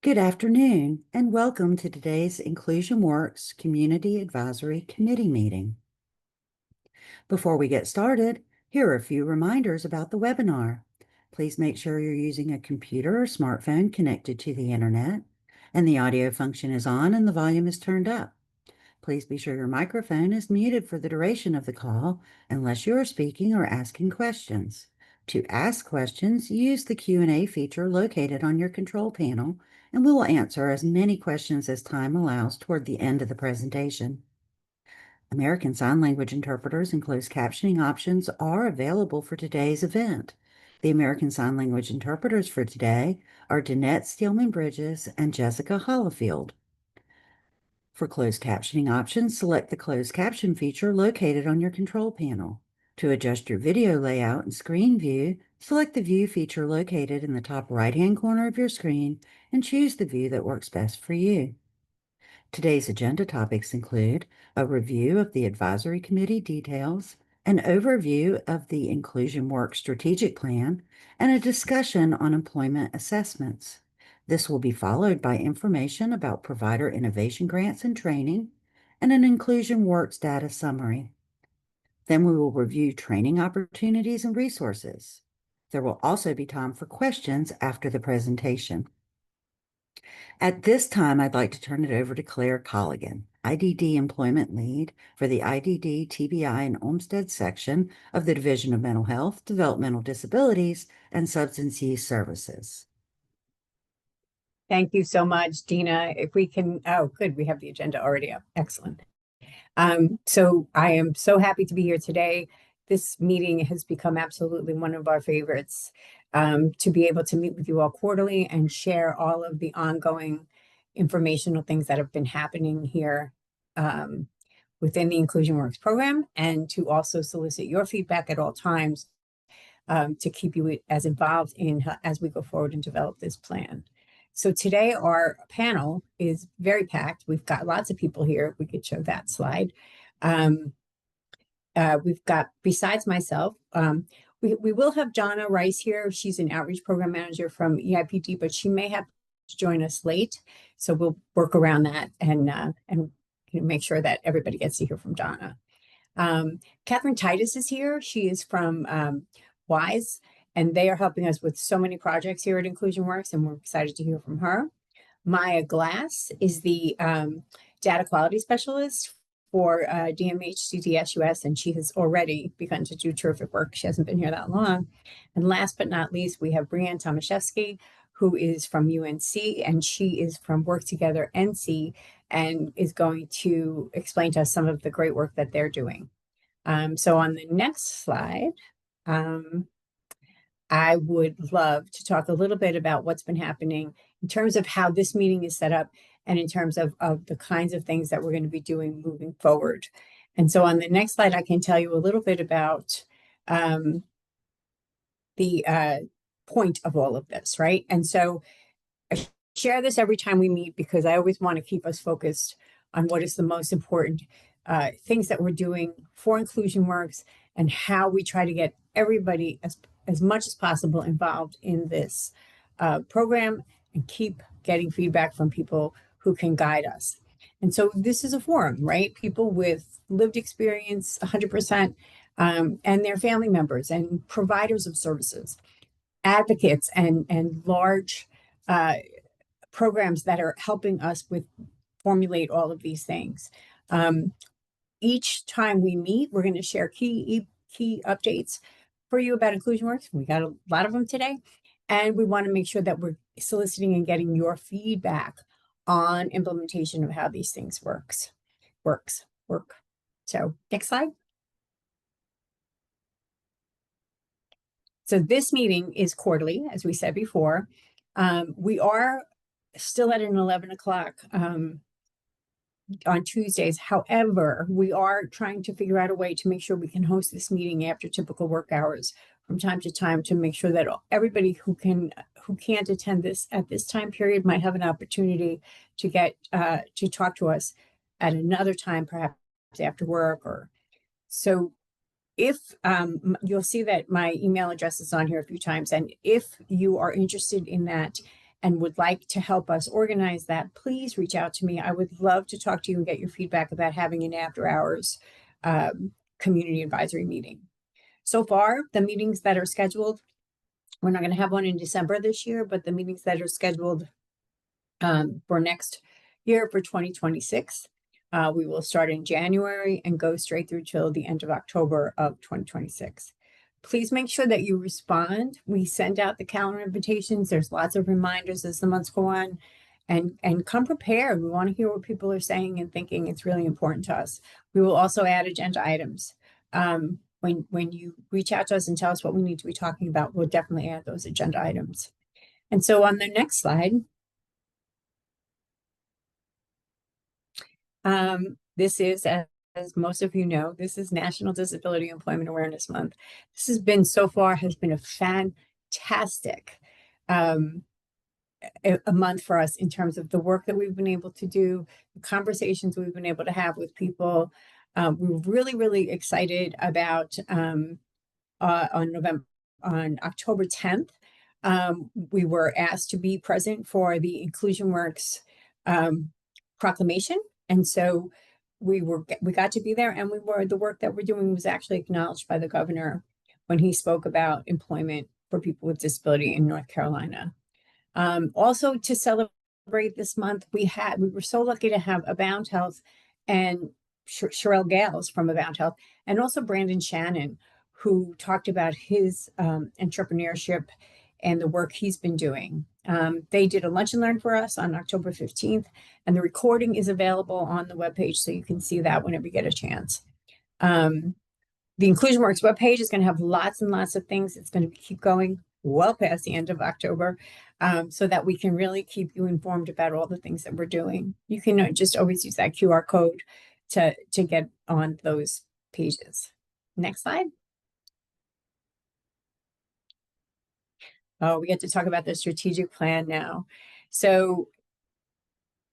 Good afternoon, and welcome to today's Inclusion Works Community Advisory Committee meeting. Before we get started, here are a few reminders about the webinar. Please make sure you're using a computer or smartphone connected to the internet, and the audio function is on and the volume is turned up. Please be sure your microphone is muted for the duration of the call unless you are speaking or asking questions. To ask questions, use the Q&A feature located on your control panel, and we will answer as many questions as time allows toward the end of the presentation. American Sign Language interpreters and closed captioning options are available for today's event. The American Sign Language interpreters for today are Danette Steelman-Bridges and Jessica Hollifield. For closed captioning options, select the closed caption feature located on your control panel. To adjust your video layout and screen view, select the view feature located in the top right-hand corner of your screen and choose the view that works best for you. Today's agenda topics include a review of the advisory committee details, an overview of the Inclusion Works strategic plan, and a discussion on employment assessments. This will be followed by information about provider innovation grants and training, and an Inclusion Works data summary. Then we will review training opportunities and resources. There will also be time for questions after the presentation. At this time, I'd like to turn it over to Claire Colligan, IDD Employment Lead for the IDD, TBI, and Olmstead section of the Division of Mental Health, Developmental Disabilities, and Substance Use Services. Thank you so much, Dina. If we can, oh, good, we have the agenda already up. Excellent. So I am so happy to be here today. This meeting has become absolutely one of our favorites, to be able to meet with you all quarterly and share all of the ongoing informational things that have been happening here within the Inclusion Works program, and to also solicit your feedback at all times to keep you as involved in as we go forward and develop this plan. So today our panel is very packed. We've got lots of people here. We could show that slide. We've got, besides myself, we will have Jonna Rice here. She's an outreach program manager from EIPD, but she may have to join us late. So we'll work around that and make sure that everybody gets to hear from Jonna. Catherine Titus is here. She is from WISE. And they are helping us with so many projects here at Inclusion Works, and we're excited to hear from her. Maya Glass is the data quality specialist for DMH CDSUS, and she has already begun to do terrific work. She hasn't been here that long. And last but not least, we have Brianne Tomaszewski, who is from UNC, and she is from Work Together NC, and is going to explain to us some of the great work that they're doing. So on the next slide, I would love to talk a little bit about what's been happening in terms of how this meeting is set up and in terms of the kinds of things that we're going to be doing moving forward. And so on the next slide, I can tell you a little bit about the point of all of this, right? And so I share this every time we meet because I always want to keep us focused on what is the most important things that we're doing for Inclusion Works and how we try to get everybody as much as possible involved in this program and keep getting feedback from people who can guide us. And so this is a forum, right? People with lived experience, 100%, and their family members and providers of services, advocates and large programs that are helping us with formulate all of these things. Each time we meet, we're going to share key updates for you about Inclusion Works. We got a lot of them today, and we want to make sure that we're soliciting and getting your feedback on implementation of how these things work. So next slide. So this meeting is quarterly, as we said before. We are still at an 11 o'clock on Tuesdays. However, we are trying to figure out a way to make sure we can host this meeting after typical work hours from time to time to make sure that everybody who can't attend this at this time period might have an opportunity to get to talk to us at another time, perhaps after work. Or so if you'll see that my email address is on here a few times, and if you are interested in that and would like to help us organize that, please reach out to me. I would love to talk to you and get your feedback about having an after hours community advisory meeting. So far, the meetings that are scheduled, we're not going to have one in December this year, but the meetings that are scheduled for next year for 2026, we will start in January and go straight through till the end of October of 2026. Please make sure that you respond. We send out the calendar invitations. There's lots of reminders as the months go on, and come prepared. We want to hear what people are saying and thinking. It's really important to us. We will also add agenda items. When you reach out to us and tell us what we need to be talking about, we'll definitely add those agenda items. And so on the next slide, this is, as most of you know, this is National Disability Employment Awareness Month. This has been, so far, has been a fantastic a month for us in terms of the work that we've been able to do, the conversations we've been able to have with people. We're really, really excited about on October 10th, we were asked to be present for the Inclusion Works proclamation. And so we got to be there, and the work that we're doing was actually acknowledged by the governor when he spoke about employment for people with disability in North Carolina. Also, to celebrate this month, we were so lucky to have Abound Health and Sherelle Gales from Abound Health, and also Brandon Shannon, who talked about his entrepreneurship and the work he's been doing. They did a lunch and learn for us on October 15th, and the recording is available on the webpage, so you can see that whenever you get a chance. The Inclusion Works webpage is going to have lots and lots of things. It's going to keep going well past the end of October, so that we can really keep you informed about all the things that we're doing. You can just always use that QR code to get on those pages. Next slide. Oh, we get to talk about the strategic plan now. So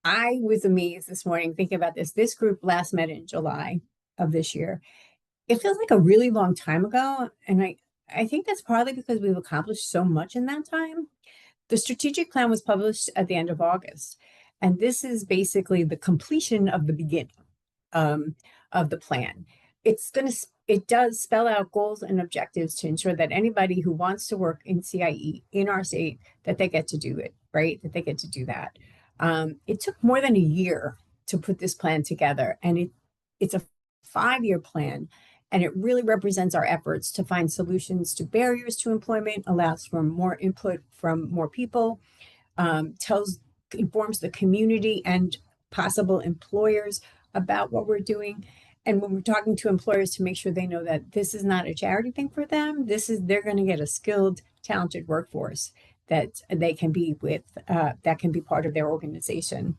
I was amazed this morning thinking about this. This group last met in July of this year. It feels like a really long time ago. And I think that's partly because we've accomplished so much in that time. The strategic plan was published at the end of August. And this is basically the completion of the beginning of the plan. It does spell out goals and objectives to ensure that anybody who wants to work in CIE in our state, that they get to do it, right? That they get to do that. It took more than a year to put this plan together, and it's a 5-year plan, and it really represents our efforts to find solutions to barriers to employment, allows for more input from more people, informs the community and possible employers about what we're doing. And when we're talking to employers, to make sure they know that this is not a charity thing for them, they're going to get a skilled, talented workforce that they can be with, that can be part of their organization.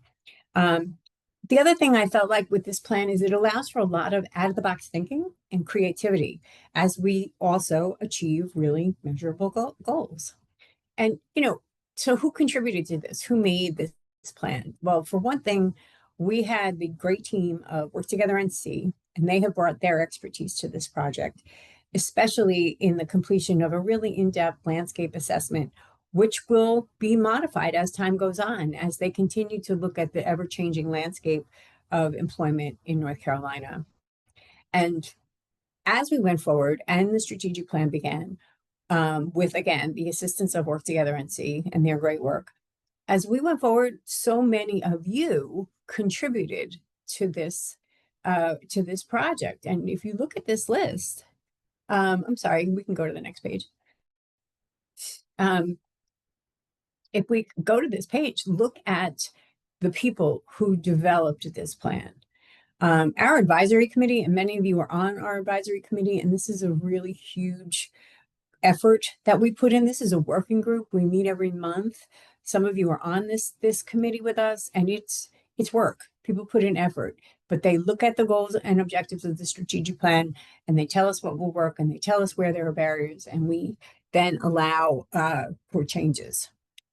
The other thing I felt like with this plan is it allows for a lot of out-of-the-box thinking and creativity as we also achieve really measurable goals. And, so who contributed to this? Who made this plan? Well, for one thing, we had the great team of Work Together NC, and they have brought their expertise to this project, especially in the completion of a really in-depth landscape assessment, which will be modified as time goes on, as they continue to look at the ever-changing landscape of employment in North Carolina. And as we went forward and the strategic plan began, with, again, the assistance of Work Together NC and their great work, as we went forward, so many of you contributed to this project. And if you look at this list, I'm sorry, we can go to the next page. If we go to this page, look at the people who developed this plan. Our advisory committee, and many of you are on our advisory committee, and this is a really huge effort that we put in. This is a working group. We meet every month. Some of you are on this committee with us, and it's work. People put in effort, but they look at the goals and objectives of the strategic plan, and they tell us what will work, and they tell us where there are barriers, and we then allow for changes.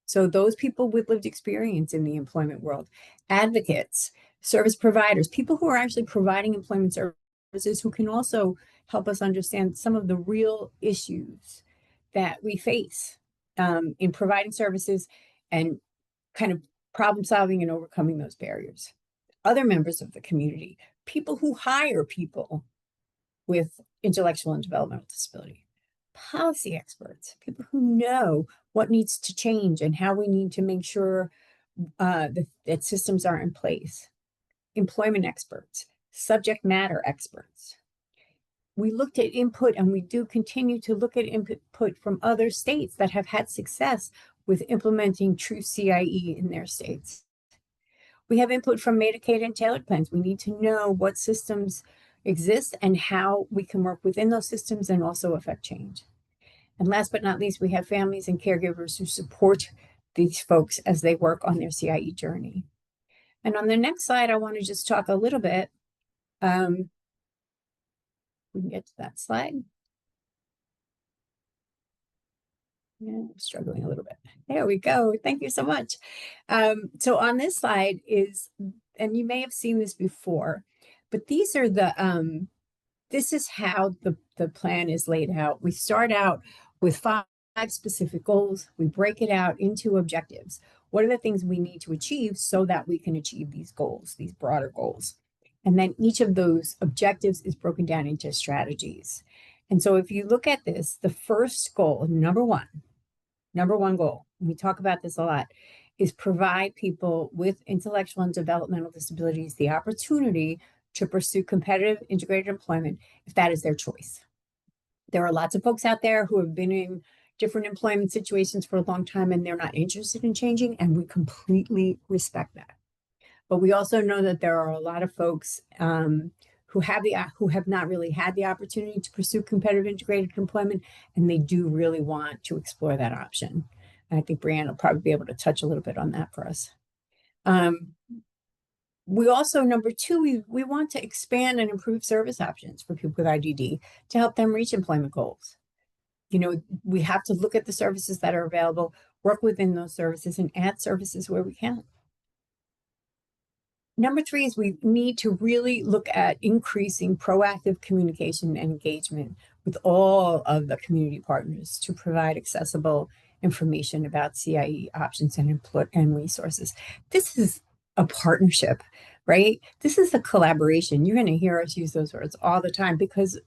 So those people with lived experience in the employment world, advocates, service providers, people who are actually providing employment services, who can also help us understand some of the real issues that we face in providing services and kind of problem solving and overcoming those barriers. Other members of the community, people who hire people with intellectual and developmental disability, policy experts, people who know what needs to change and how we need to make sure that systems are in place, employment experts, subject matter experts. We looked at input, and we do continue to look at input from other states that have had success with implementing true CIE in their states. We have input from Medicaid and tailored plans. We need to know what systems exist and how we can work within those systems and also affect change. And last but not least, we have families and caregivers who support these folks as they work on their CIE journey. And on the next slide, I want to just talk a little bit. We can get to that slide. Yeah, I'm struggling a little bit. There we go. Thank you so much. So on this slide is, and you may have seen this before, but these are the, this is how the plan is laid out. We start out with five specific goals. We break it out into objectives. What are the things we need to achieve so that we can achieve these goals, these broader goals? And then each of those objectives is broken down into strategies. And so if you look at this, the first goal, number one goal, we talk about this a lot, is provide people with intellectual and developmental disabilities the opportunity to pursue competitive integrated employment if that is their choice. There are lots of folks out there who have been in different employment situations for a long time and they're not interested in changing, and we completely respect that. But we also know that there are a lot of folks who have not really had the opportunity to pursue competitive integrated employment, and they do really want to explore that option. And I think Brianne will probably be able to touch a little bit on that for us. We also, number two, we want to expand and improve service options for people with IDD to help them reach employment goals. You know, we have to look at the services that are available, work within those services, and add services where we can. Number three is we need to really look at increasing proactive communication and engagement with all of the community partners to provide accessible information about CIE options and resources. This is a partnership, right? This is a collaboration. You're going to hear us use those words all the time because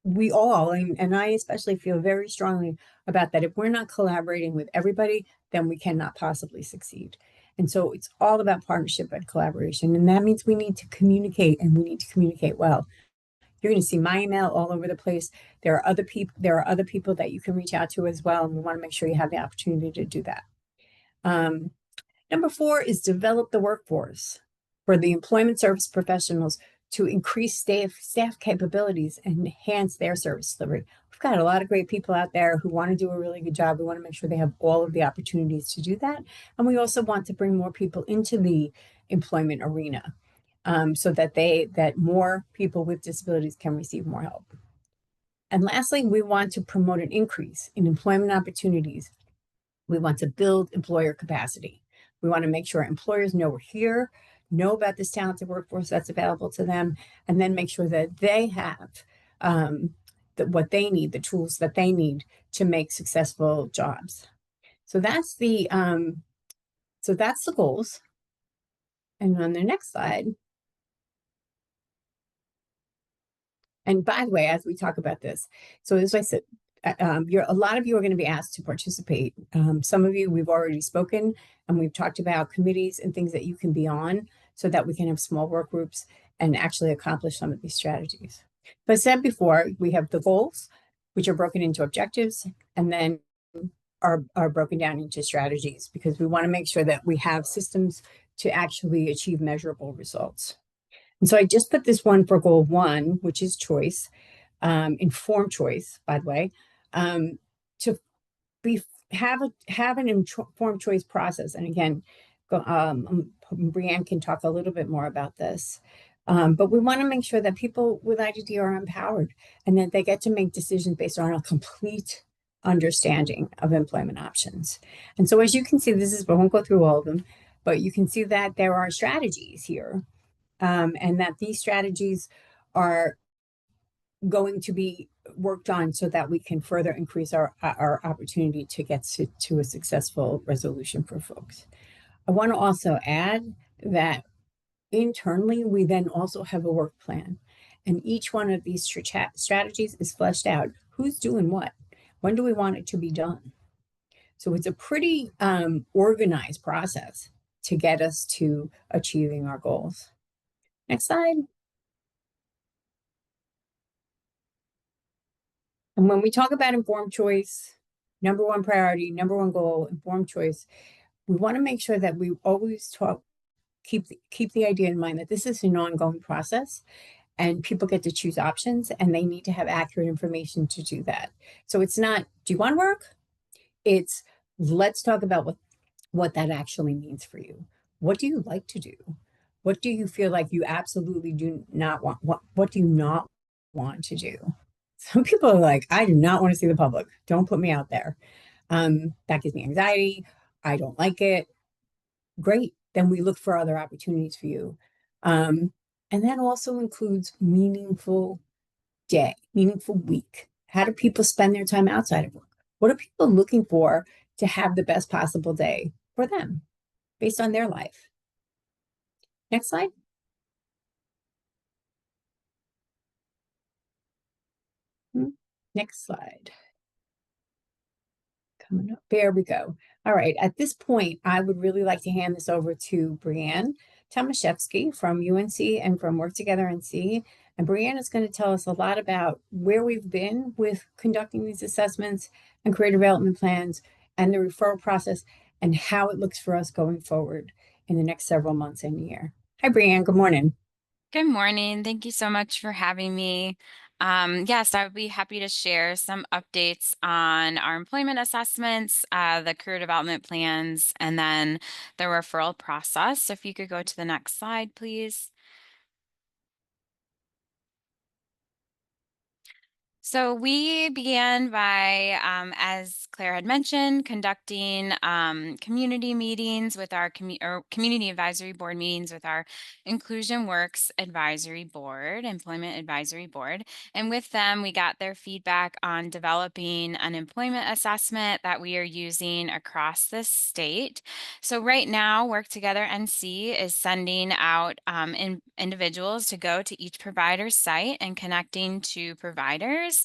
we all, and I especially feel very strongly about that. If we're not collaborating with everybody, then we cannot possibly succeed. And so it's all about partnership and collaboration. And that means we need to communicate, and we need to communicate well. You're going to see my email all over the place. There are other people that you can reach out to as well. And we want to make sure you have the opportunity to do that. Number four is develop the workforce for the employment service professionals to increase staff capabilities and enhance their service delivery. We've got a lot of great people out there who want to do a really good job. We want to make sure they have all of the opportunities to do that. And we also want to bring more people into the employment arena so that more people with disabilities can receive more help. And lastly, we want to promote an increase in employment opportunities. We want to build employer capacity. We want to make sure employers know we're here, know about this talented workforce that's available to them, and then make sure that they have what they need, the tools that they need to make successful jobs. So that's the goals. And on the next slide. And by the way, as we talk about this, so as I said, a lot of you are going to be asked to participate. Some of you we've already spoken, and we've talked about committees and things that you can be on so that we can have small work groups and actually accomplish some of these strategies. But as I said before, we have the goals, which are broken into objectives, and then are broken down into strategies, because we want to make sure that we have systems to actually achieve measurable results. And so I just put this one for goal one, which is choice, informed choice, by the way, to have an informed choice process. And again, Brianne can talk a little bit more about this. But we want to make sure that people with IDD are empowered and that they get to make decisions based on a complete understanding of employment options. And so as you can see, I won't go through all of them, but you can see that there are strategies here, and that these strategies are going to be worked on so that we can further increase our opportunity to get to a successful resolution for folks. I want to also add that internally, we then also have a work plan. And each one of these strategies is fleshed out. Who's doing what? When do we want it to be done? So it's a pretty organized process to get us to achieving our goals. Next slide. And when we talk about informed choice, number one priority, number one goal, informed choice, we want to make sure that we always keep the idea in mind that this is an ongoing process and people get to choose options and they need to have accurate information to do that. So it's not, do you want to work? It's let's talk about what that actually means for you. What do you like to do? What do you feel like you absolutely do not want? What do you not want to do? Some people are like, I do not want to see the public. Don't put me out there. That gives me anxiety. I don't like it. Great. Then we look for other opportunities for you. And that also includes meaningful day, meaningful week. How do people spend their time outside of work? What are people looking for to have the best possible day for them based on their life? Next slide. Next slide. Coming up. There we go. All right. At this point, I would really like to hand this over to Brianne Tomaszewski from UNC and from Work Together NC. And Brianne is going to tell us a lot about where we've been with conducting these assessments and career development plans and the referral process and how it looks for us going forward in the next several months and year. Hi, Brianne. Good morning. Good morning. Thank you so much for having me. Yes, I would be happy to share some updates on our employment assessments, the career development plans, and then the referral process. So if you could go to the next slide, please. So we began by, as Claire had mentioned, conducting community meetings with our community advisory board meetings with our Inclusion Works Advisory Board, Employment Advisory Board. And with them, we got their feedback on developing an employment assessment that we are using across the state. So right now, Work Together NC is sending out individuals to go to each provider's site and connecting to providers.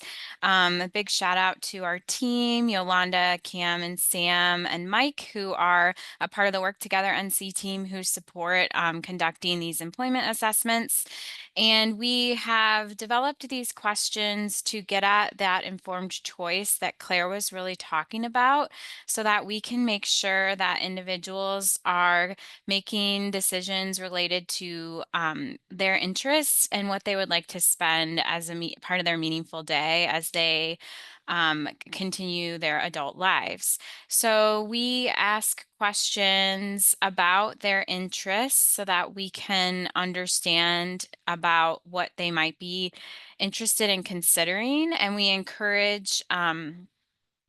A big shout out to our team, Yolanda, Cam, and Sam, and Mike, who are a part of the Work Together NC team who support conducting these employment assessments. And we have developed these questions to get at that informed choice that Claire was really talking about so that we can make sure that individuals are making decisions related to their interests and what they would like to spend as a part of their meaningful day as they continue their adult lives. So we ask questions about their interests so that we can understand about what they might be interested in considering, and we encourage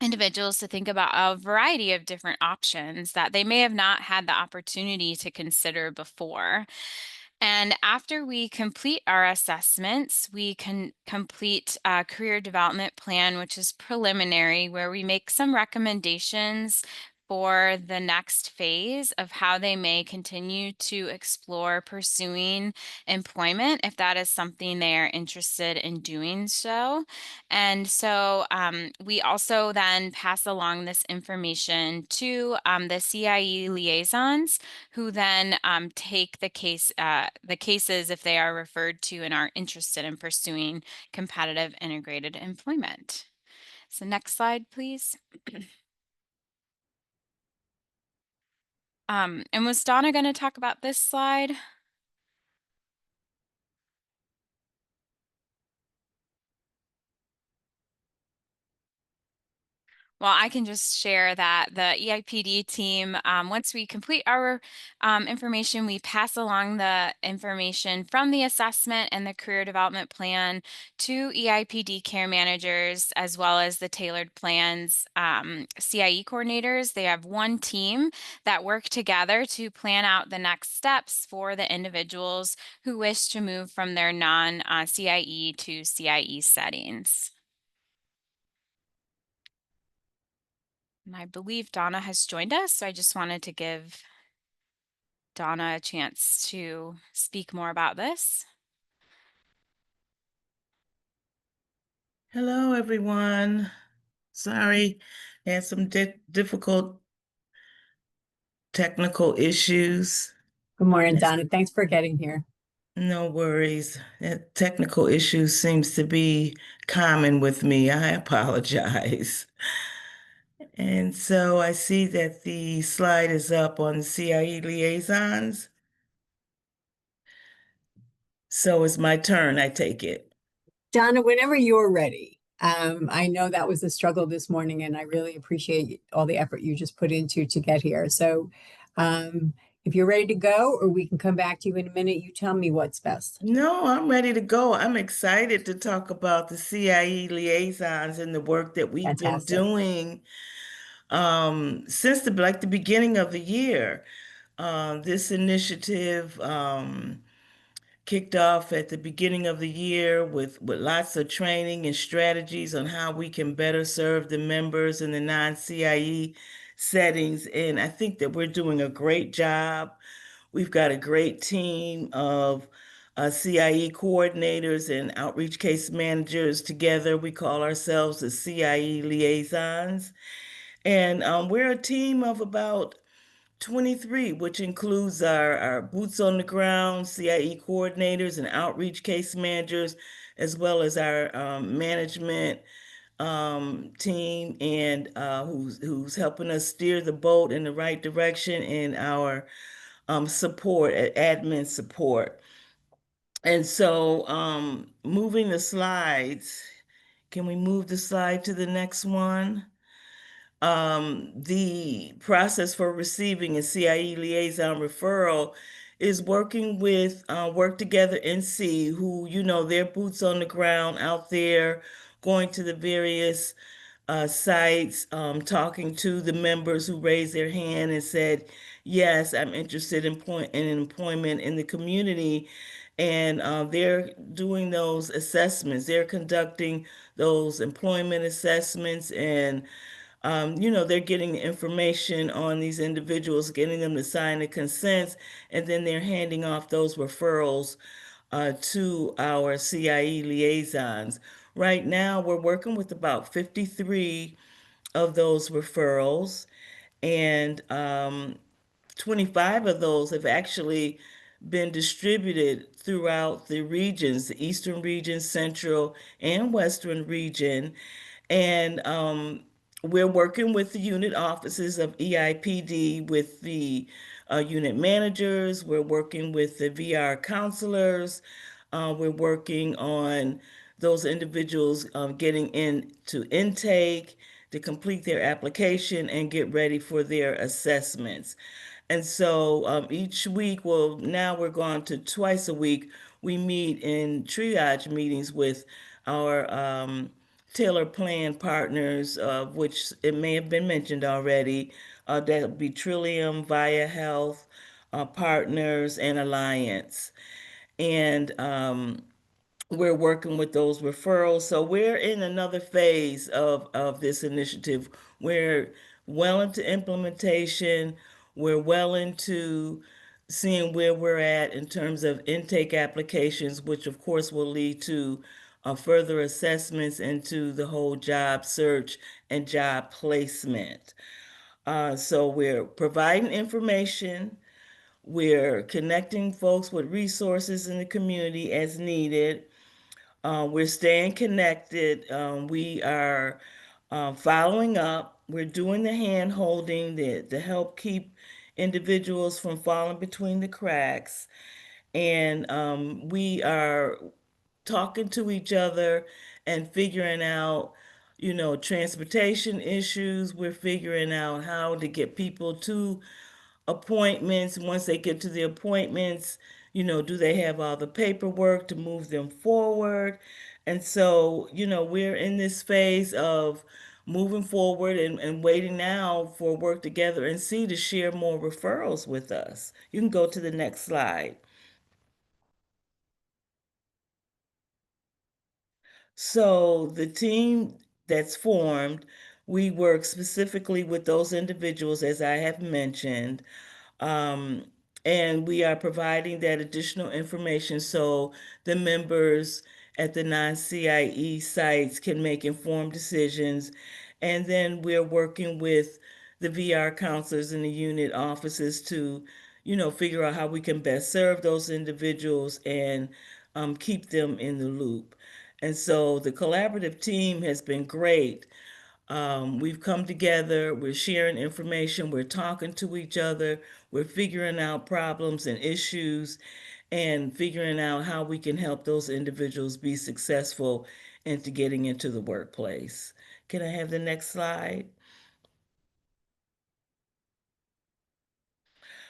individuals to think about a variety of different options that they may have not had the opportunity to consider before. And after we complete our assessments, we can complete a career development plan, which is preliminary, where we make some recommendations for the next phase of how they may continue to explore pursuing employment if that is something they are interested in doing so. And so we also then pass along this information to the CIE liaisons, who then take the cases if they are referred to and are interested in pursuing competitive integrated employment. So next slide, please. And was Donna going to talk about this slide? Well, I can just share that the EIPD team, once we complete our information, we pass along the information from the assessment and the career development plan to EIPD care managers, as well as the tailored plans CIE coordinators. They have one team that work together to plan out the next steps for the individuals who wish to move from their non-CIE to CIE settings. And I believe Donna has joined us, so I just wanted to give Donna a chance to speak more about this. Hello, everyone. Sorry, had some difficult technical issues. Good morning, Yes. Donna. Thanks for getting here. No worries. That technical issues seems to be common with me. I apologize. And so I see that the slide is up on CIE liaisons. So it's my turn, I take it. Donna, whenever you're ready. I know that was a struggle this morning, and I really appreciate all the effort you just put into to get here. So, if you're ready to go, or we can come back to you in a minute, you tell me what's best. No, I'm ready to go. I'm excited to talk about the CIE liaisons and the work that we've been Fantastic. doing since the beginning of the year. This initiative kicked off at the beginning of the year with lots of training and strategies on how we can better serve the members in the non-CIE settings. And I think that we're doing a great job. We've got a great team of CIE coordinators and outreach case managers together. We call ourselves the CIE liaisons. And we're a team of about 23, which includes our boots on the ground CIE coordinators and outreach case managers, as well as our management team and who's helping us steer the boat in the right direction, and our support, admin support. And so moving the slides, can we move the slide to the next one? The process for receiving a CIE liaison referral is working with Work Together NC, who, their boots on the ground out there, going to the various sites, talking to the members who raised their hand and said, yes, I'm interested in employment in the community. And they're doing those assessments. They're conducting those employment assessments, and they're getting information on these individuals, getting them to sign the consents, and then they're handing off those referrals to our CIE liaisons. Right now, we're working with about 53 of those referrals, and 25 of those have actually been distributed throughout the regions, the Eastern region, Central, and Western region. And we're working with the unit offices of EIPD, with the unit managers. We're working with the VR counselors. We're working on those individuals getting into intake to complete their application and get ready for their assessments. And so each week, well, now we're going to twice a week, we meet in triage meetings with our Taylor Plan partners, which it may have been mentioned already. That would be Trillium, Via Health, Partners, and Alliance. And we're working with those referrals. So we're in another phase of this initiative. We're well into implementation. We're well into seeing where we're at in terms of intake applications, which of course will lead to further assessments into the whole job search and job placement. So we're providing information. We're connecting folks with resources in the community as needed. We're staying connected. We are following up. We're doing the hand holding to help keep individuals from falling between the cracks. And we are talking to each other and figuring out, transportation issues. We're figuring out how to get people to appointments. Once they get to the appointments, do they have all the paperwork to move them forward? And so, we're in this phase of moving forward and waiting now for Work Together NC to share more referrals with us. You can go to the next slide. So the team that's formed, we work specifically with those individuals, as I have mentioned, um, and we are providing that additional information so the members at the non-CIE sites can make informed decisions. And then we're working with the VR counselors in the unit offices to, figure out how we can best serve those individuals and keep them in the loop. And so the collaborative team has been great. We've come together, we're sharing information, we're talking to each other, we're figuring out problems and issues, and figuring out how we can help those individuals be successful into getting into the workplace. Can I have the next slide?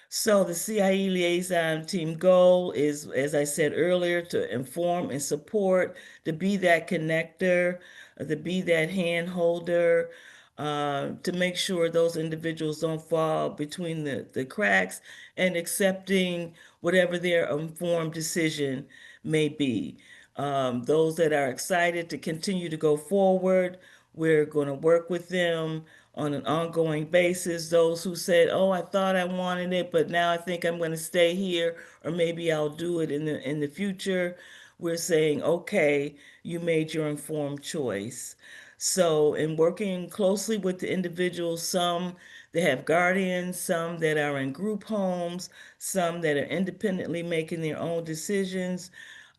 So the CIE liaison team goal is, as I said earlier, to inform and support, to be that connector, to be that hand holder, to make sure those individuals don't fall between the cracks and accepting whatever their informed decision may be. Those that are excited to continue to go forward, we're going to work with them on an ongoing basis. Those who said, "Oh, I thought I wanted it, but now I think I'm going to stay here, or maybe I'll do it in the future." We're saying, "Okay, you made your informed choice." So, in working closely with the individuals, some that have guardians, some that are in group homes, some that are independently making their own decisions.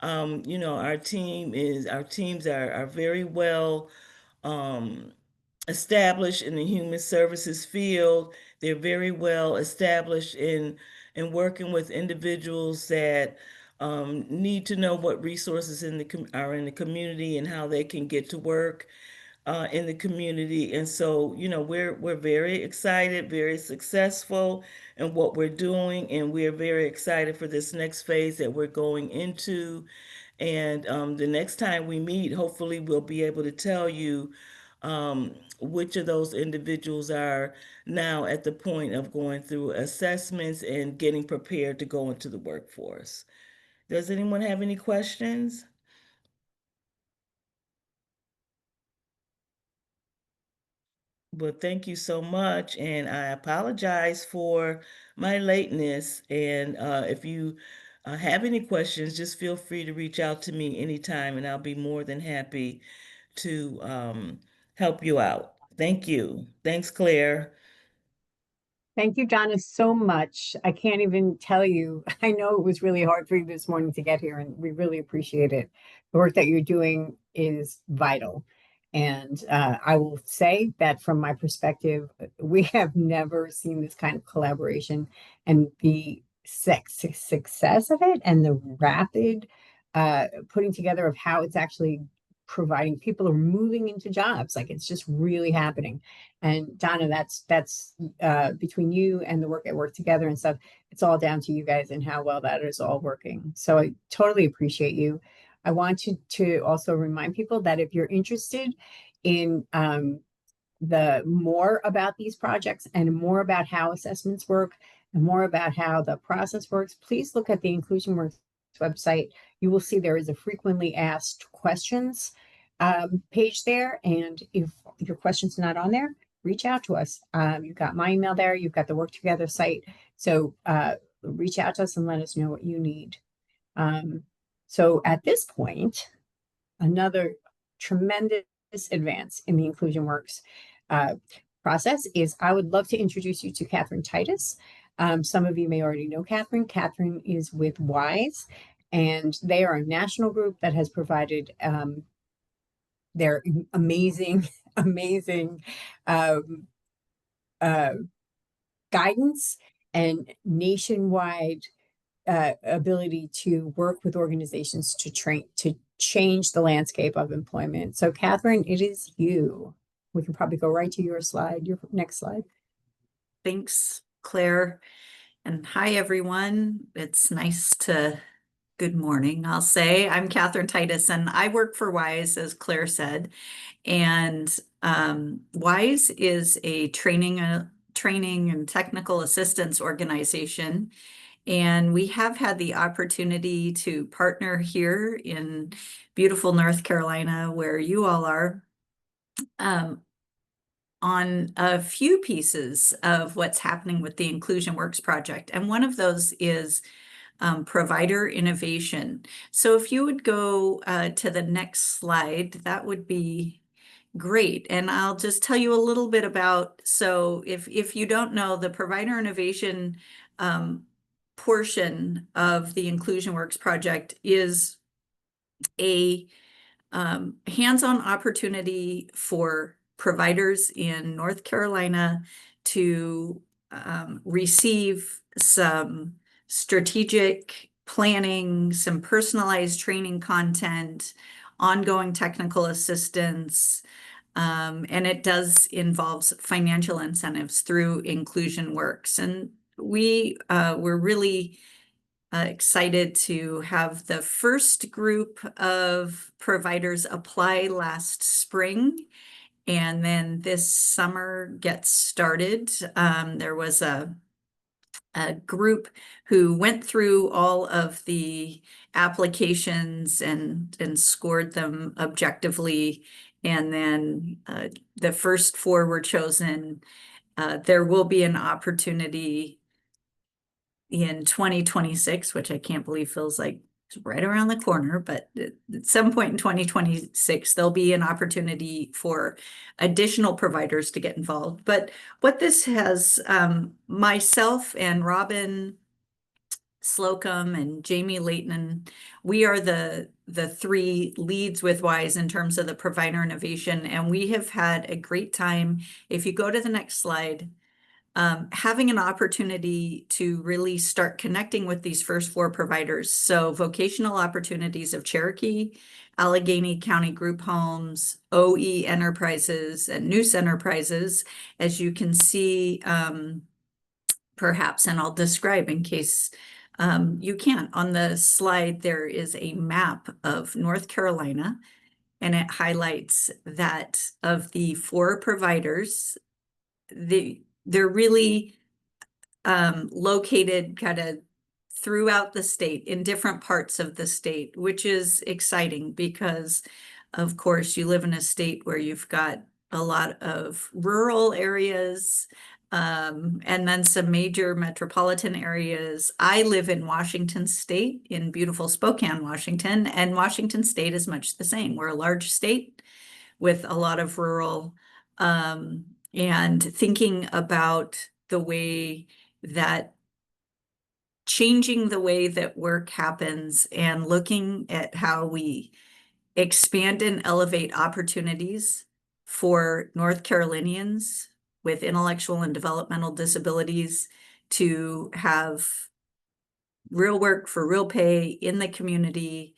Our teams are very well um, established in the human services field. They're very well established in working with individuals that need to know what resources are in the community and how they can get to work in the community. And so, we're very excited, very successful in what we're doing, and we're very excited for this next phase that we're going into. And the next time we meet, hopefully, we'll be able to tell you which of those individuals are now at the point of going through assessments and getting prepared to go into the workforce. Does anyone have any questions? Well, thank you so much, and I apologize for my lateness. And if you have any questions, just feel free to reach out to me anytime, and I'll be more than happy to help you out. Thank you. Thanks, Claire. Thank you, Donna, so much. I can't even tell you. I know it was really hard for you this morning to get here, and we really appreciate it. The work that you're doing is vital. And I will say that from my perspective, we have never seen this kind of collaboration and the success of it and the rapid putting together of how it's actually providing people are moving into jobs. Like it's just really happening. And Donna, that's between you and the work at Work Together and stuff, it's all down to you guys and how well that is all working. So I totally appreciate you. I want to also remind people that if you're interested in the more about these projects and more about how assessments work and more about how the process works, please look at the Inclusion Works website. You will see there is a frequently asked questions page there. And if your question's not on there, reach out to us. You've got my email there. You've got the Work Together site. So reach out to us and let us know what you need. So at this point, another tremendous advance in the Inclusion Works process is I would love to introduce you to Catherine Titus. Some of you may already know Catherine. Catherine is with WISE, and they are a national group that has provided their amazing, amazing guidance and nationwide ability to work with organizations to change the landscape of employment. So Catherine, it is you. We can probably go right to your slide, your next slide. Thanks, Claire. And hi, everyone. It's nice to, good morning, I'll say. I'm Catherine Titus, and I work for WISE, as Claire said. And WISE is a training and technical assistance organization. And we have had the opportunity to partner here in beautiful North Carolina, where you all are. on a few pieces of what's happening with the Inclusion Works project. And one of those is provider innovation. So if you would go to the next slide, that would be great. And I'll just tell you a little bit about, so if you don't know, the provider innovation portion of the Inclusion Works project is a hands-on opportunity for providers in North Carolina to receive some strategic planning, some personalized training content, ongoing technical assistance, and it does involves financial incentives through Inclusion Works. And we're really excited to have the first group of providers apply last spring, and then this summer gets started. There was a group who went through all of the applications and scored them objectively, and then the first 4 were chosen. There will be an opportunity in 2026, which I can't believe feels like it's right around the corner, but at some point in 2026, there'll be an opportunity for additional providers to get involved. But what this has, myself and Robin Slocum and Jamie Leighton, we are the 3 leads with WISE in terms of the provider innovation, and we have had a great time. If you go to the next slide, having an opportunity to really start connecting with these first 4 providers. So vocational opportunities of Cherokee, Allegheny County Group Homes, OE Enterprises, and Noose Enterprises, as you can see, perhaps, and I'll describe in case you can't. On the slide, there is a map of North Carolina, and it highlights that of the 4 providers, they're really located kind of throughout the state, in different parts of the state, which is exciting because, of course, you live in a state where you've got a lot of rural areas, and then some major metropolitan areas. I live in Washington State, in beautiful Spokane, Washington, and Washington State is much the same. We're a large state with a lot of rural, and thinking about the way that changing the way that work happens and looking at how we expand and elevate opportunities for North Carolinians with intellectual and developmental disabilities to have real work for real pay in the community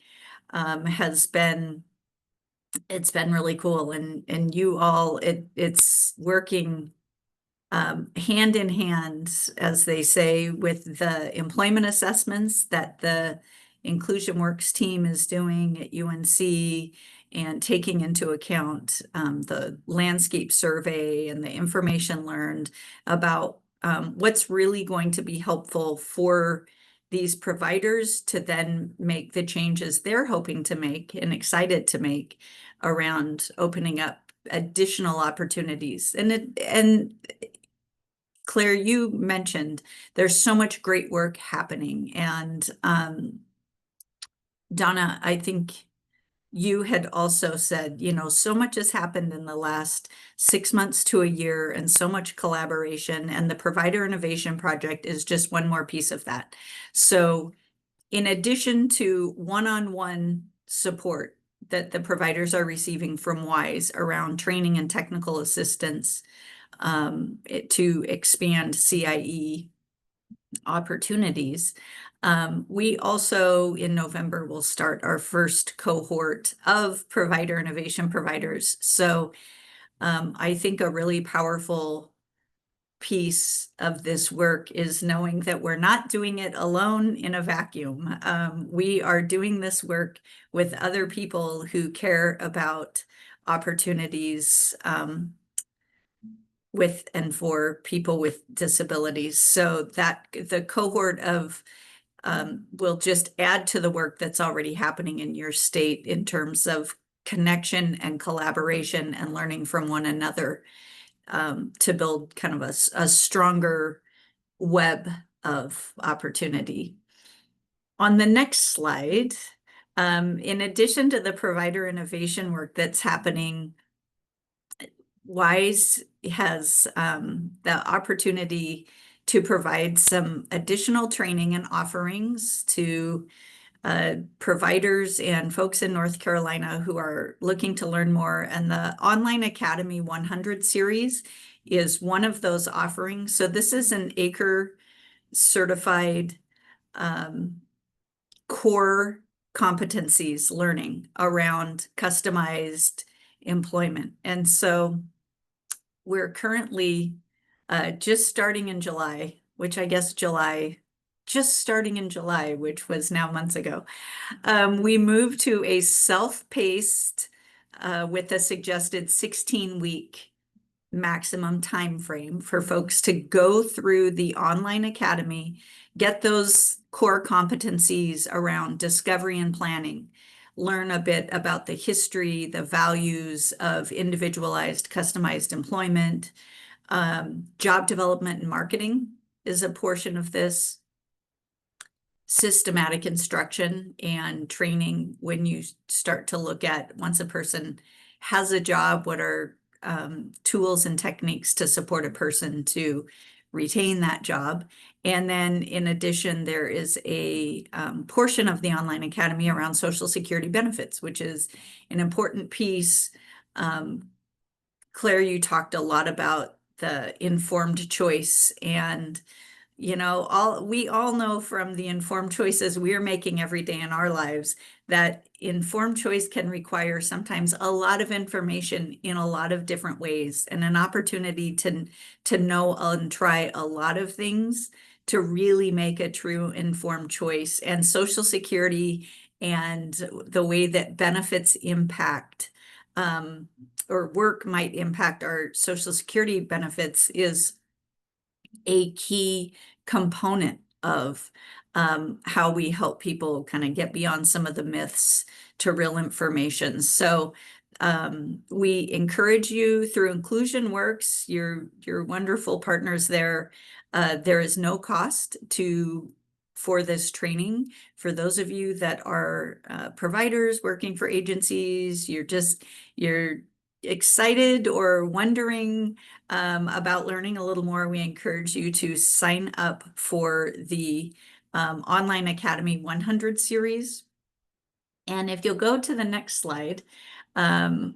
it's been really cool. And you all, it's working hand in hand, as they say, with the employment assessments that the Inclusion Works team is doing at UNC, and taking into account the landscape survey and the information learned about what's really going to be helpful for these providers to then make the changes they're hoping to make and excited to make around opening up additional opportunities. And Claire, you mentioned there's so much great work happening. And Donna, I think you had also said, so much has happened in the last 6 months to a year, and so much collaboration, and the Provider Innovation Project is just one more piece of that. So in addition to one-on-one support that the providers are receiving from WISE around training and technical assistance to expand CIE opportunities, we also in November will start our first cohort of provider innovation providers. So I think a really powerful piece of this work is knowing that we're not doing it alone in a vacuum. We are doing this work with other people who care about opportunities with and for people with disabilities. So that the cohort of will just add to the work that's already happening in your state in terms of connection and collaboration and learning from one another. to build kind of a stronger web of opportunity. On the next slide, in addition to the provider innovation work that's happening, WISE has the opportunity to provide some additional training and offerings to providers and folks in North Carolina who are looking to learn more. And the Online Academy 100 series is one of those offerings. So this is an ACRE certified core competencies learning around customized employment. And so we're currently just starting in July, which I guess just starting in July, which was now months ago. We moved to a self-paced with a suggested 16-week maximum time frame for folks to go through the online academy, get those core competencies around discovery and planning, learn a bit about the history, the values of individualized, customized employment. Job development and marketing is a portion of this. Systematic instruction and training when you start to look at, once a person has a job, what are tools and techniques to support a person to retain that job. And then in addition, there is a portion of the Online Academy around Social Security benefits, which is an important piece. Claire, you talked a lot about the informed choice, and you know, we all know from the informed choices we're making every day in our lives that informed choice can require sometimes a lot of information in a lot of different ways, and an opportunity to know and try a lot of things to really make a true informed choice. And Social Security and the way that benefits impact or work might impact our Social Security benefits is a key component of how we help people kind of get beyond some of the myths to real information. So we encourage you through Inclusion Works, your wonderful partners there. There is no cost for this training. For those of you that are providers working for agencies, you're excited or wondering about learning a little more, we encourage you to sign up for the Online Academy 100 series. And if you'll go to the next slide, there's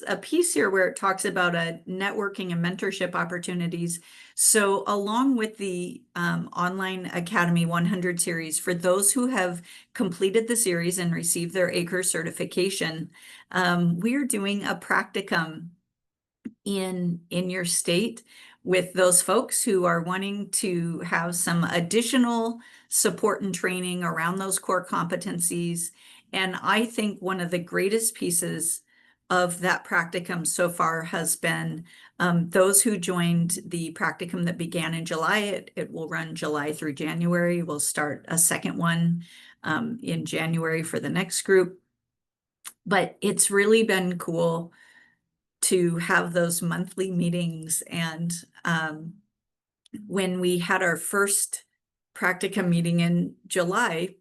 a piece here where it talks about networking and mentorship opportunities. So along with the Online Academy 100 series, for those who have completed the series and received their ACRE certification, we're doing a practicum in your state with those folks who are wanting to have some additional support and training around those core competencies. And I think one of the greatest pieces of that practicum so far has been those who joined the practicum that began in July. It will run July through January. We'll start a second one in January for the next group. But it's really been cool to have those monthly meetings. And when we had our first practicum meeting in July,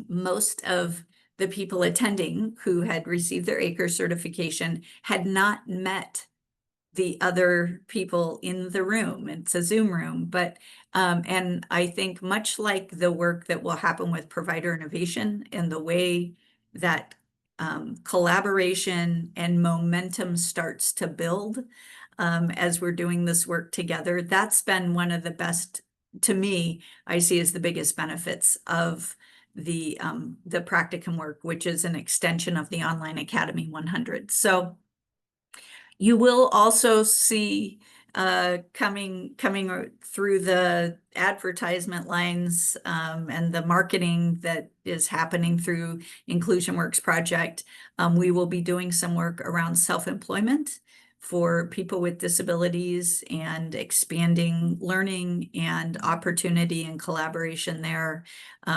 most of the people attending who had received their ACRE certification had not met the other people in the room. It's a Zoom room, but and I think much like the work that will happen with provider innovation and the way that collaboration and momentum starts to build as we're doing this work together, that's been one of the best, to me, I see as the biggest benefits of the practicum work, which is an extension of the Online Academy 100. So you will also see coming through the advertisement lines and the marketing that is happening through Inclusion Works Project. We will be doing some work around self-employment for people with disabilities and expanding learning and opportunity and collaboration there.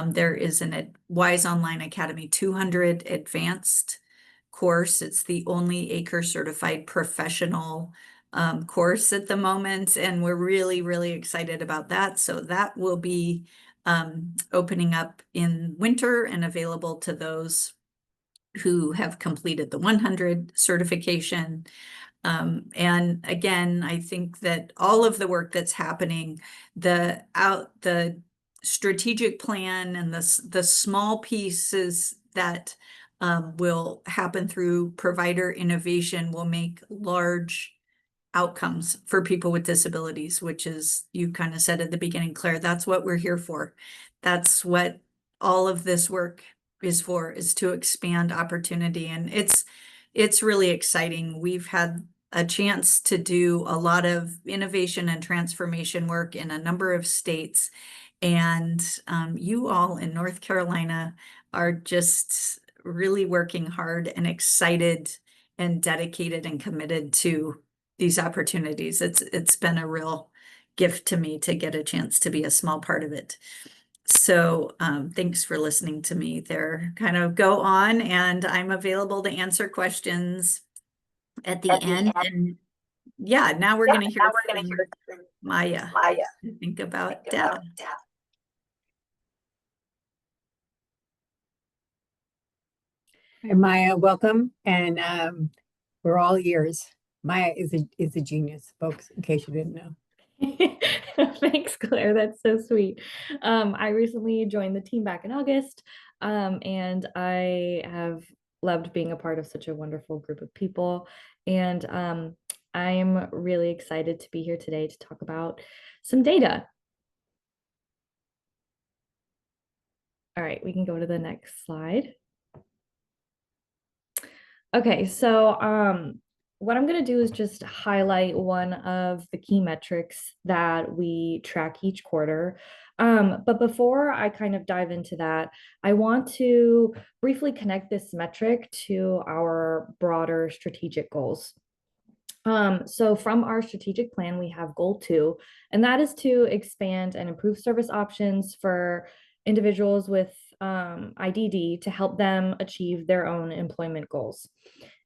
There is WISE Online Academy 200 advanced course. It's the only ACRE certified professional course at the moment, and we're really, really excited about that. So that will be opening up in winter and available to those who have completed the 100 certification. And again, I think that all of the work that's happening, the strategic plan and the small pieces that will happen through provider innovation will make large outcomes for people with disabilities, which is, you kind of said at the beginning, Claire, that's what we're here for. That's what all of this work is for, is to expand opportunity. And it's really exciting. We've had a chance to do a lot of innovation and transformation work in a number of states. And you all in North Carolina are just really working hard and excited and dedicated and committed to these opportunities. It's been a real gift to me to get a chance to be a small part of it. So thanks for listening to me there. Kind of go on, and I'm available to answer questions at the end. And yeah, now we're going to hear from Maya. Think about data. Hi, Maya, welcome. And we're all ears. Maya is a genius, folks, in case you didn't know. Thanks, Claire. That's so sweet. I recently joined the team back in August, and I have loved being a part of such a wonderful group of people. And I'm really excited to be here today to talk about some data. All right, we can go to the next slide. Okay, so what I'm going to do is just highlight one of the key metrics that we track each quarter. But before I kind of dive into that, I want to briefly connect this metric to our broader strategic goals. So from our strategic plan, we have goal 2, and that is to expand and improve service options for individuals with IDD to help them achieve their own employment goals.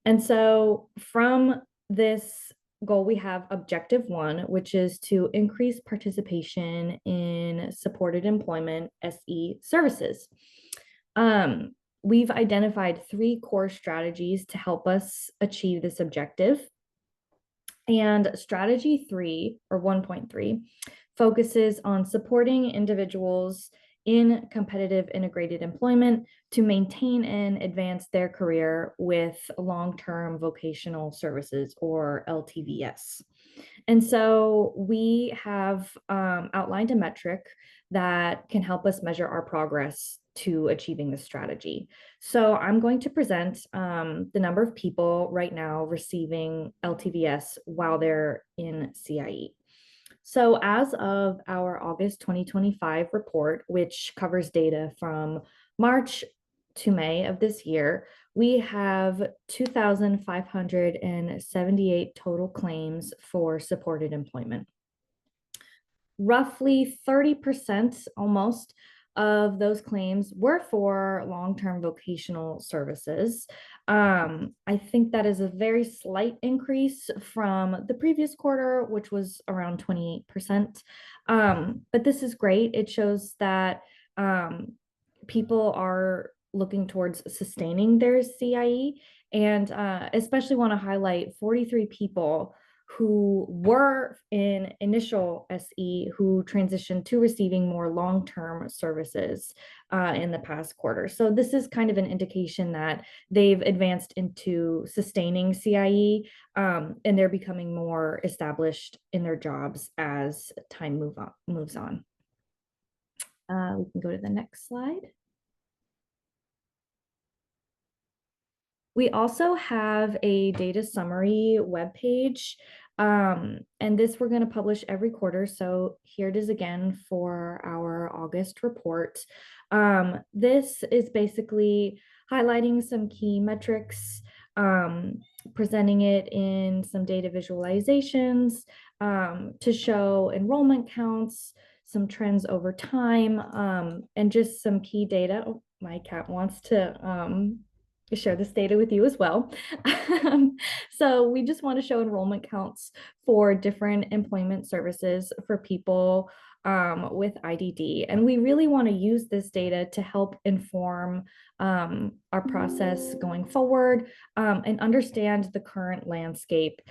And so from this goal, we have objective 1, which is to increase participation in supported employment SE services. We've identified 3 core strategies to help us achieve this objective. And strategy 3, or 1.3, focuses on supporting individuals in competitive integrated employment to maintain and advance their career with long-term vocational services, or LTVS. And so we have outlined a metric that can help us measure our progress to achieving this strategy. So I'm going to present the number of people right now receiving LTVS while they're in CIE. So as of our August 2025 report, which covers data from March to May of this year, we have 2,578 total claims for supported employment. Roughly 30% almost of those claims were for long-term vocational services. I think that is a very slight increase from the previous quarter, which was around 28%. But this is great. It shows that people are looking towards sustaining their CIE, and especially want to highlight 43 people who were in initial SE who transitioned to receiving more long-term services in the past quarter. So this is kind of an indication that they've advanced into sustaining CIE, and they're becoming more established in their jobs as time moves on. We can go to the next slide. We also have a data summary webpage, and this we're going to publish every quarter. So here it is again for our August report. This is basically highlighting some key metrics, presenting it in some data visualizations to show enrollment counts, some trends over time, and just some key data. Oh, my cat wants to share this data with you as well. So we just want to show enrollment counts for different employment services for people with IDD. And we really want to use this data to help inform our process going forward and understand the current landscape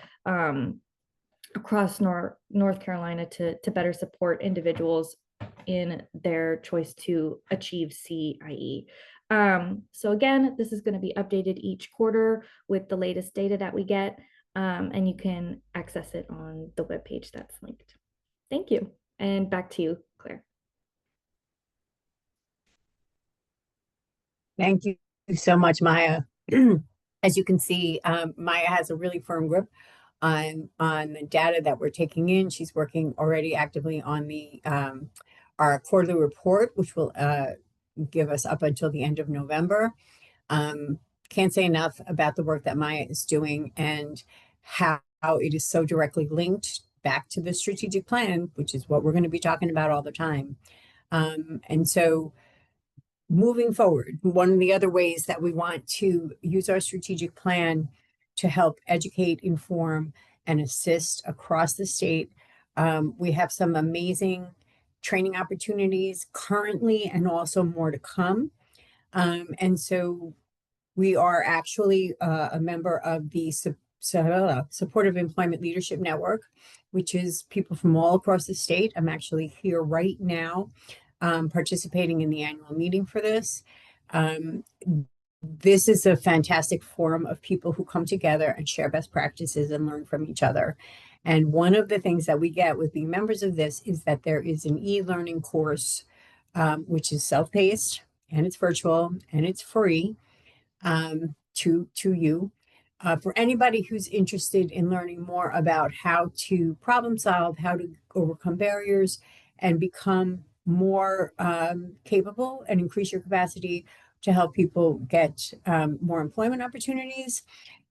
across North Carolina to better support individuals in their choice to achieve CIE. So again, this is going to be updated each quarter with the latest data that we get, and you can access it on the webpage that's linked. Thank you. And back to you, Claire. Thank you so much, Maya. As you can see, Maya has a really firm grip on the data that we're taking in. She's working already actively on the our quarterly report, which will give us up until the end of November. Can't say enough about the work that Maya is doing and how it is so directly linked back to the strategic plan, which is what we're going to be talking about all the time. And so moving forward, one of the other ways that we want to use our strategic plan to help educate, inform, and assist across the state. We have some amazing training opportunities currently and also more to come. And so we are actually a member of the Supportive Employment Leadership Network, which is people from all across the state. I'm actually here right now participating in the annual meeting for this. This is a fantastic forum of people who come together and share best practices and learn from each other. And one of the things that we get with being members of this is that there is an e-learning course, which is self-paced and it's virtual and it's free to you. For anybody who's interested in learning more about how to problem solve, how to overcome barriers and become more capable and increase your capacity to help people get more employment opportunities,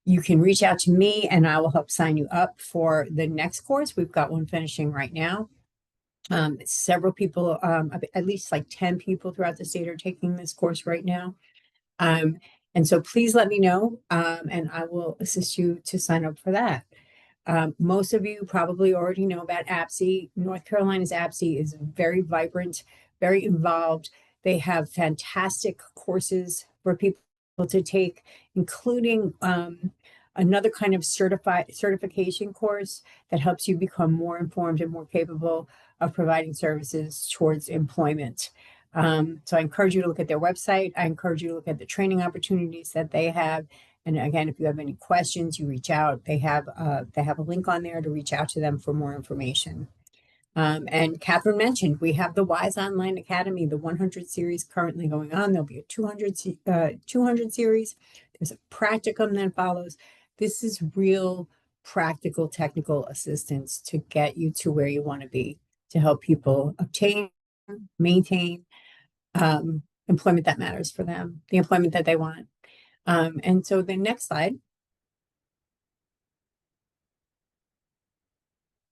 you can reach out to me and I will help sign you up for the next course. We've got one finishing right now. Several people, at least like 10 people throughout the state are taking this course right now. And so please let me know and I will assist you to sign up for that. Most of you probably already know about APSE. North Carolina's APSE is very vibrant, very involved. They have fantastic courses for people to take, including another kind of certification course that helps you become more informed and more capable of providing services towards employment. So I encourage you to look at their website. I encourage you to look at the training opportunities that they have. And again, if you have any questions, you reach out. They have a link on there to reach out to them for more information. And Catherine mentioned, we have the WISE Online Academy, the 100 series currently going on. There'll be a 200 series. There's a practicum that follows. This is real practical technical assistance to get you to where you want to be, to help people obtain, maintain employment that matters for them, the employment that they want. And so the next slide.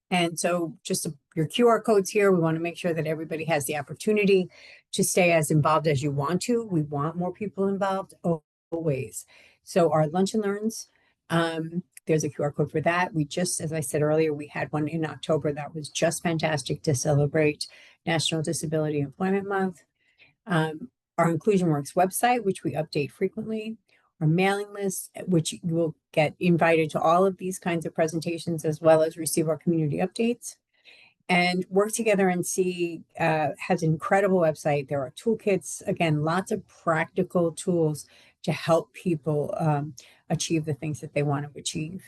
And so just your QR codes here, we want to make sure that everybody has the opportunity to stay as involved as you want to. We want more people involved always. So our Lunch and Learns, there's a QR code for that. We just, as I said earlier, we had one in October that was just fantastic to celebrate National Disability Employment Month. Our InclusionWorks website, which we update frequently. Our mailing list, which you will get invited to all of these kinds of presentations, as well as receive our community updates. And Work Together NC has an incredible website. There are toolkits, again, lots of practical tools to help people achieve the things that they want to achieve.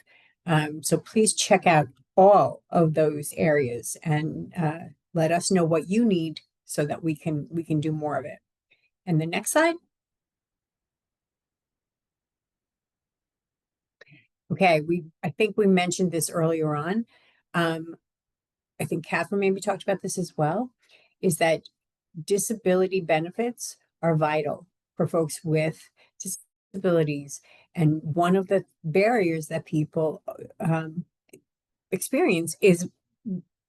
So please check out all of those areas and let us know what you need so that we can do more of it. And the next slide. Okay, I think we mentioned this earlier on. I think Catherine maybe talked about this as well, is that disability benefits are vital for folks with disabilities. And one of the barriers that people experience is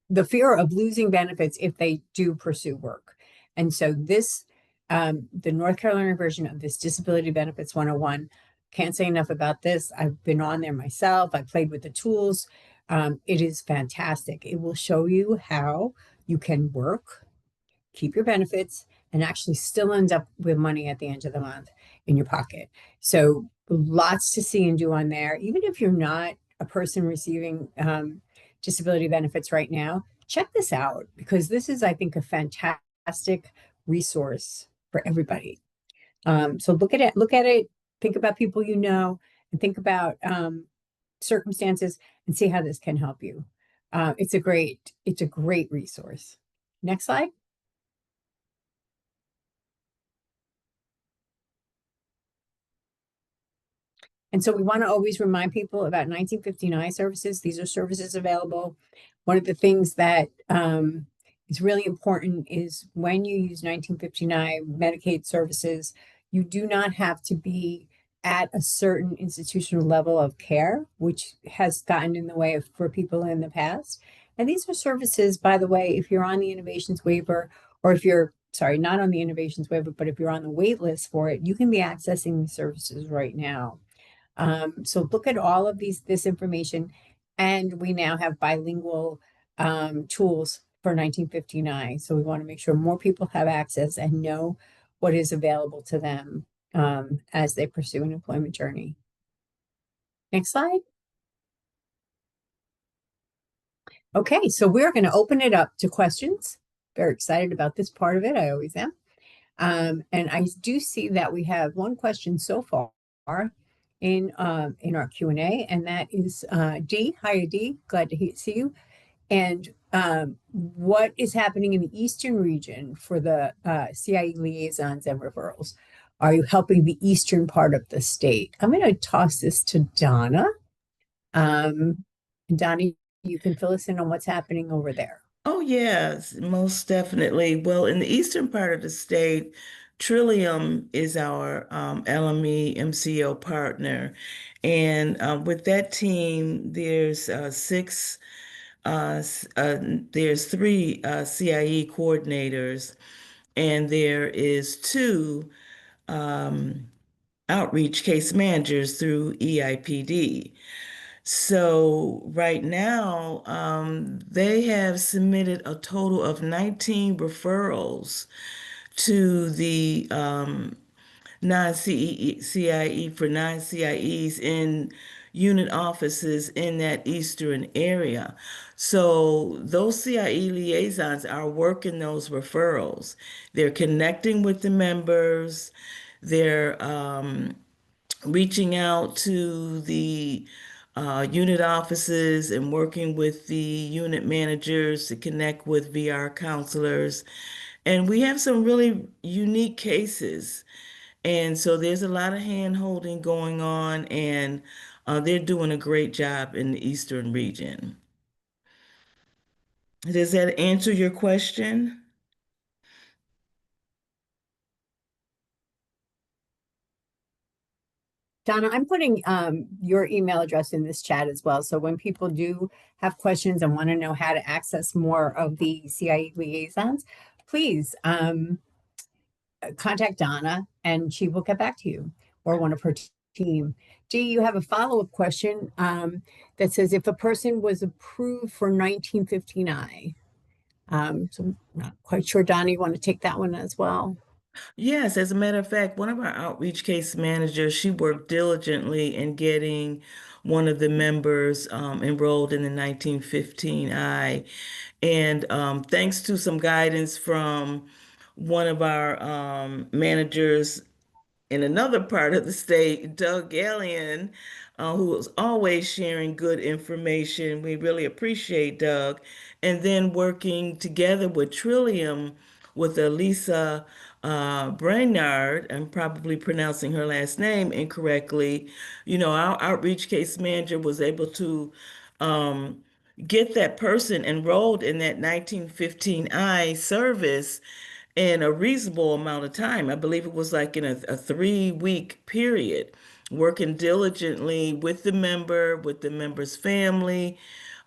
the fear of losing benefits if they do pursue work. And so this, the North Carolina version of this Disability Benefits 101 Can't say enough about this. I've been on there myself. I played with the tools. It is fantastic. It will show you how you can work, keep your benefits, and actually still end up with money at the end of the month in your pocket. So lots to see and do on there. Even if you're not a person receiving disability benefits right now, check this out because this is, I think, a fantastic resource for everybody. So look at it, think about people you know, and think about circumstances and see how this can help you. It's a great resource. Next slide. And so we want to always remind people about 1959 services. These are services available. One of the things that is really important is when you use 1959 Medicaid services, you do not have to be at a certain institutional level of care, which has gotten in the way of for people in the past. And these are services, by the way, if you're on the innovations waiver, or if you're, sorry, not on the innovations waiver, but if you're on the wait list for it, you can be accessing these services right now. So look at all of this information, and we now have bilingual tools for 1959. So we want to make sure more people have access and know what is available to them as they pursue an employment journey. Next slide. Okay, so we're going to open it up to questions. Very excited about this part of it. I always am. And I do see that we have one question so far in our Q&A, and that is Dee. Hi, Dee. Glad to see you. And what is happening in the Eastern region for the CIE liaisons and referrals? Are you helping the Eastern part of the state? I'm going to toss this to Donna. Donna, you can fill us in on what's happening over there. Oh, yes, most definitely. Well, in the eastern part of the state, Trillium is our LME MCO partner. And with that team, there's there's three CIE coordinators, and there is two outreach case managers through EIPD. So right now, they have submitted a total of 19 referrals to the non-CIE for non-CIEs in unit offices in that eastern area. So those CIE liaisons are working those referrals. They're connecting with the members. They're reaching out to the unit offices and working with the unit managers to connect with VR counselors. And we have some really unique cases. And so there's a lot of hand holding going on, and they're doing a great job in the Eastern region. Does that answer your question? Donna, I'm putting your email address in this chat as well. So when people do have questions and want to know how to access more of the CIE liaisons, please contact Donna and she will get back to you or one of her team. Dee, you have a follow-up question that says if a person was approved for 1959. So I'm not quite sure, Donna, you want to take that one as well? Yes, as a matter of fact, one of our outreach case managers, she worked diligently in getting one of the members enrolled in the 1915I. And thanks to some guidance from one of our managers in another part of the state, Doug Gallion, who was always sharing good information. We really appreciate Doug. And then working together with Trillium with Elisa Brainard, I'm probably pronouncing her last name incorrectly. You know, our outreach case manager was able to get that person enrolled in that 1915I service in a reasonable amount of time. I believe it was like in a 3-week period, working diligently with the member, with the member's family,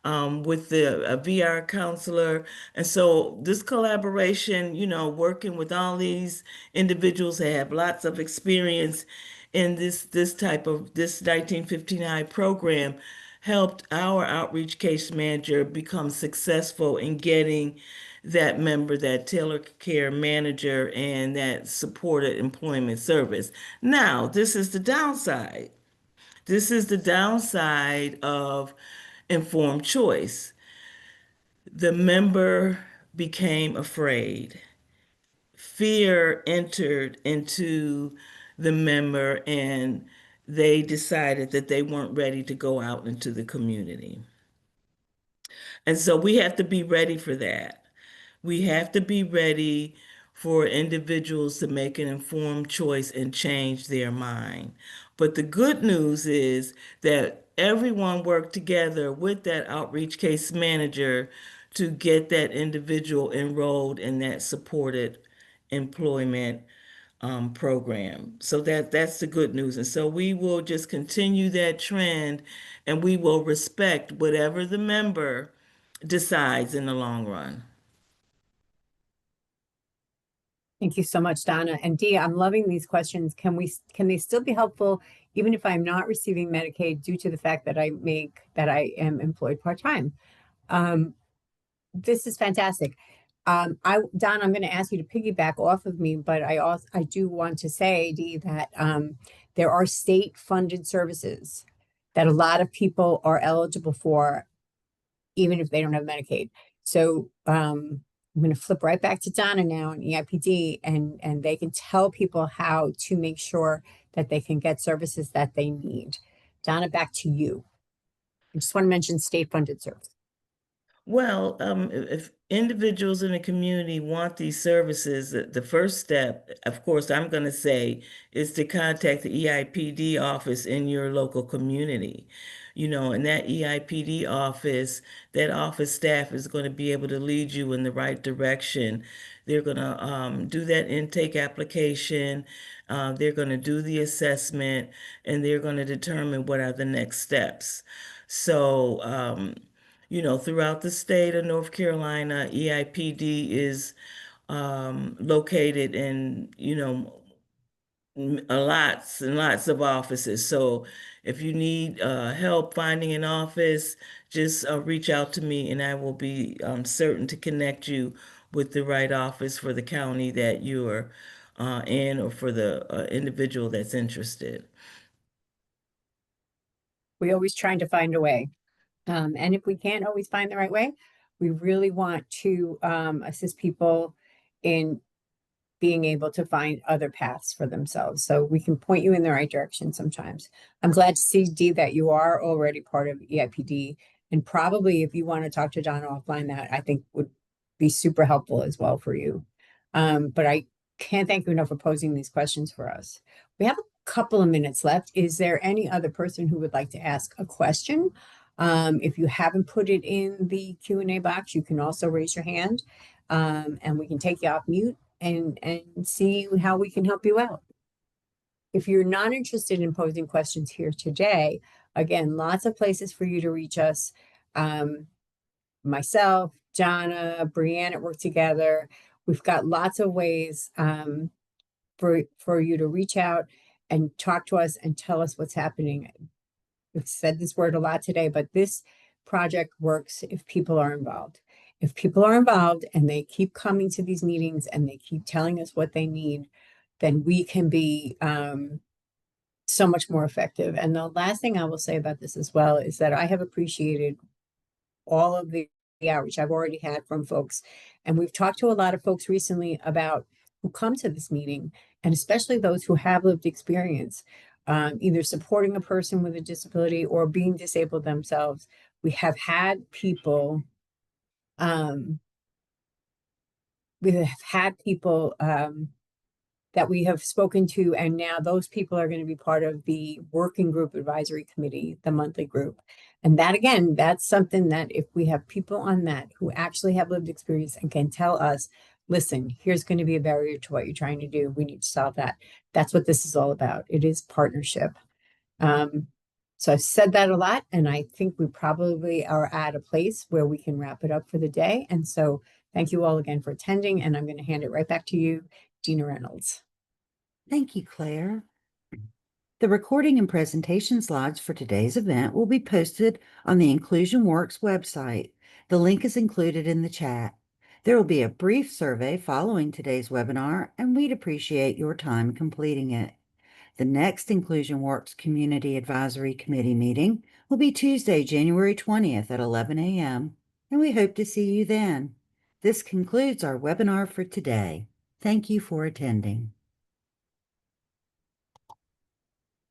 with the VR counselor. And so this collaboration, you know, working with all these individuals that have lots of experience in this type of this 1959 program helped our outreach case manager become successful in getting that member that tailored care manager and that supported employment service. Now, this is the downside. This is the downside of informed choice. The member became afraid. Fear entered into the member, and they decided that they weren't ready to go out into the community. And so we have to be ready for that. We have to be ready for individuals to make an informed choice and change their mind. But the good news is that everyone worked together with that outreach case manager to get that individual enrolled in that supported employment program. So that's the good news. And so we will just continue that trend, and we will respect whatever the member decides in the long run. Thank you so much, Donna. And Dee, I'm loving these questions. Can they still be helpful even if I'm not receiving Medicaid due to the fact that I am employed part-time? This is fantastic. Don, I'm going to ask you to piggyback off of me, but I do want to say, Dee, that there are state-funded services that a lot of people are eligible for, even if they don't have Medicaid. So I'm going to flip right back to Donna now in EIPD, and they can tell people how to make sure that they can get services that they need. Donna, back to you. I just want to mention state-funded service. Well, if individuals in the community want these services, the first step, of course, I'm going to say, is to contact the EIPD office in your local community. You know, and that EIPD office, that office staff is going to be able to lead you in the right direction. They're going to do that intake application. They're going to do the assessment, and they're going to determine what are the next steps. So, you know, throughout the state of North Carolina, EIPD is located in, you know, lots and lots of offices. So if you need help finding an office, just reach out to me, and I will be certain to connect you with the right office for the county that you're in, or for the individual that's interested. We're always trying to find a way. And if we can't always find the right way, we really want to assist people in being able to find other paths for themselves. So we can point you in the right direction sometimes. I'm glad to see, Dee, that you are already part of EIPD. And probably if you want to talk to Donna offline, that I think would be super helpful as well for you. But I can't thank you enough for posing these questions for us. We have a couple of minutes left. Is there any other person who would like to ask a question? If you haven't put it in the Q&A box, you can also raise your hand, and we can take you off mute and see how we can help you out. If you're not interested in posing questions here today, again, lots of places for you to reach us. Myself, Jana, Brianne work together. We've got lots of ways for you to reach out and talk to us and tell us what's happening. We've said this word a lot today, but this project works if people are involved. If people are involved and they keep coming to these meetings and they keep telling us what they need, then we can be so much more effective. And the last thing I will say about this as well is that I have appreciated all of the outreach I've already had from folks. And we've talked to a lot of folks recently about who come to this meeting, and especially those who have lived experience, either supporting a person with a disability or being disabled themselves. We have had people that we have spoken to, and now those people are going to be part of the working group advisory committee, the monthly group. And that, again, that's something that if we have people on that who actually have lived experience and can tell us, listen, here's going to be a barrier to what you're trying to do, we need to solve that. That's what this is all about. It is partnership. So I've said that a lot, and I think we probably are at a place where we can wrap it up for the day. And so thank you all again for attending, and I'm going to hand it right back to you, Dina Reynolds. Thank you, Claire. The recording and presentation slides for today's event will be posted on the Inclusion Works website. The link is included in the chat. There will be a brief survey following today's webinar, and we'd appreciate your time completing it. The next Inclusion Works Community Advisory Committee meeting will be Tuesday, January 20th at 11 a.m., and we hope to see you then. This concludes our webinar for today. Thank you for attending.